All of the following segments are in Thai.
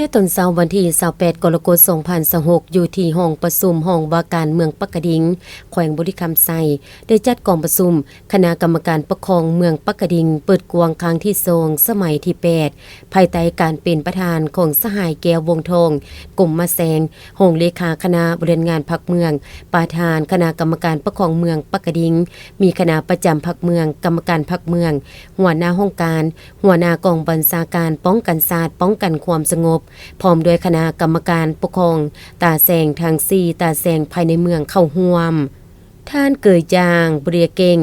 ในตอนเช้าวันที่28กรกฎาคม2026อยู่ที่ห้องประชุมห้องว่าการเมืองปักกะดิ่งแขวงบุรีคำไซได้จัดกองประชุมคณะกรรมการปกครองเมืองปักกะดิ่งเปิดกวางครั้งที่2สมัยที่8ภายใต้การเป็นประธานของสหายแก้ววงทองกลุ่มมาแสงห้องเลขาคณะบริหารงานพรรคเมืองประธานคณะกรรมการปกครองเมืองปักกะดิ่งมีคณะประจำพรรคเมืองกรรมการพรรคเมืองหัวหน้าห้องการหัวหน้ากองบัญชาการป้องกันศาสตร์ป้องกันความสงบพร้อมด้วยคณะกรรมการปกครองตาแสงทาง4ตาแสงภายในเมืองเข้าร่วมท่านเกยจางเบรียเก่ง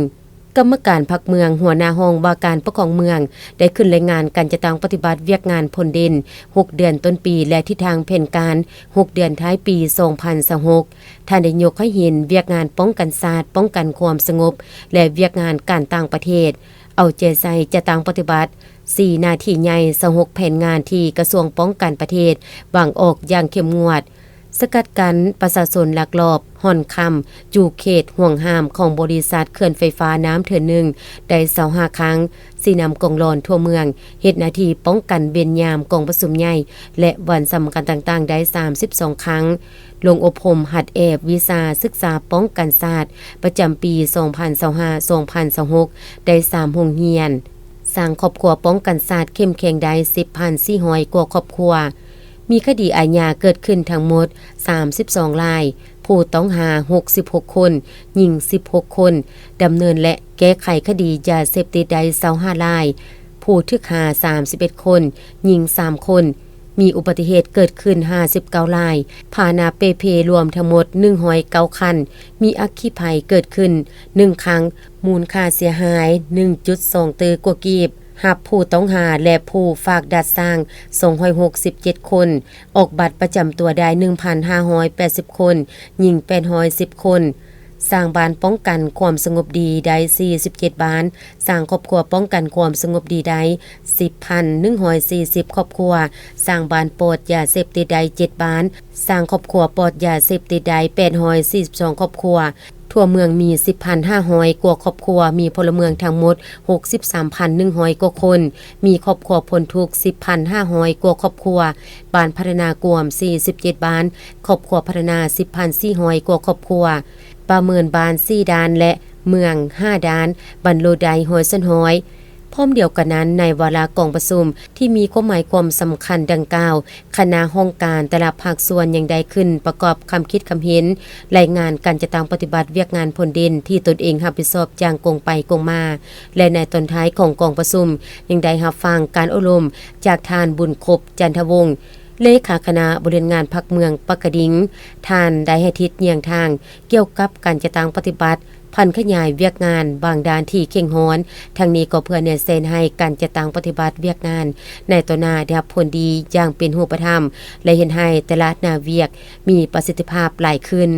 กรรมการพรรคเมืองหัวหน้าห้องว่าการปกครองเมืองได้ขึ้นรายงานการจะต้องปฏิบัติเวียกงานผลเด่น6เดือนต้นปีและทิศทางแผนการ6เดือนท้ายปี2026ท่านได้ยกให้เห็นเวียกงานป้องกันศาสตร์ป้องกันความสงบและเวียกงานการต่างประเทศเอาใจใส่จะต้องปฏิบัติ4หน้าที่ใหญ่26แผนงานที่กระทรวงป้องกันประเทศวางออกอย่างเข้มงวดสกัดกั้นประชาชนลักลอบห่อนคำจูเขตห่วงห้ามของบริษัทเขื่อนไฟฟ้าน้ำเถื่อนหนึ่งได้25ครั้งสีนำกองลอนทั่วเมืองเฮ็ดหน้าที่ป้องกันเบญยามกองประชุมใหญ่และวันสำคัญต่างๆได้32ครั้งลงอบรมหัดแอบวิชาศึกษาป้องกันศาสตร์ประจำปี2025-2026ได้3โรงเรียนสร้างครอบครัวป้องกันศาสตร์เข้มแข็งได้ 10,400 กว่าครอบครัวมีคดีอาญาเกิดขึ้นทั้งหมด32รายผู้ต้องหา66คนหญิง16คนดำเนินและแก้ไขคดียาเสพติดได้25รายผู้ถูกหา31คนหญิง3คนมีอุบัติเหตุเกิดขึ้น59รายพาหนะเปเพรวมทั้งหมด109คันมีอัคคีภัยเกิดขึ้น1ครั้งมูลค่าเสียหาย 1.2 ตื้อกว่ากีบหับผู้ต้องหาและผู้ฝากดัดสร้าง267คนออกบัตรประจำตัวได้ 1,580 คนหญิง810คนสร้างบ้านป้องกันความสงบดีได้47บ้านสร้างครอบครัวป้องกันความสงบดีได้ 10,140 ครอบครัวสร้างบ้านปลอดยาเสพติดได้7บ้านสร้างครอบครัวปลอดยาเสพติดได้842ครอบครัวทั่วเมืองมี 10,500 กว่าครอบครัวมีพลเมืองทั้งหมด 63,100 กว่าคนมีครอบครัวพ้นทุกข์ 10,500 กว่าครอบครัวบ้านพัฒนากวม47บ้านครอบครัวพัฒนา 10,400 กว่าครอบครัวประเมินบ้าน4ด้านและเมือง5ด้านบรรโลไดหอยสันหอยพร้อมเดียวกันนั้นในวาระกองประชุมที่มีความหมายความสำคัญดังกล่าวคณะห้องการแต่ละภาคส่วนยังได้ขึ้นประกอบคำคิดคำเห็นรายงานการจะต้องปฏิบัติเวียกงานผลเด่นที่ตนเองรับผิดชอบอย่างกงไปกงมาและในตอนท้ายของกองประชุมยังได้รับฟังการอบรมจากท่านบุญครบจันทวงศ์เลขาคณะบริหารงานพรรคเมืองปักกะดิ่งท่านได้ให้ทิศเยียงทางเกี่ยวกับการจะต้องปฏิบัติพันขยายเวียกงานบางด้านที่เข่งฮ้อนทั้งนี้ก็เพื่อแนเซนให้การจะตั้งปฏิบัติเวียกงานในตัวหน้าได้รับผลดีอย่างเป็นรูปธรรมและเห็นให้แต่ละหน้าเวียกมีประสิทธิภาพหลายขึ้น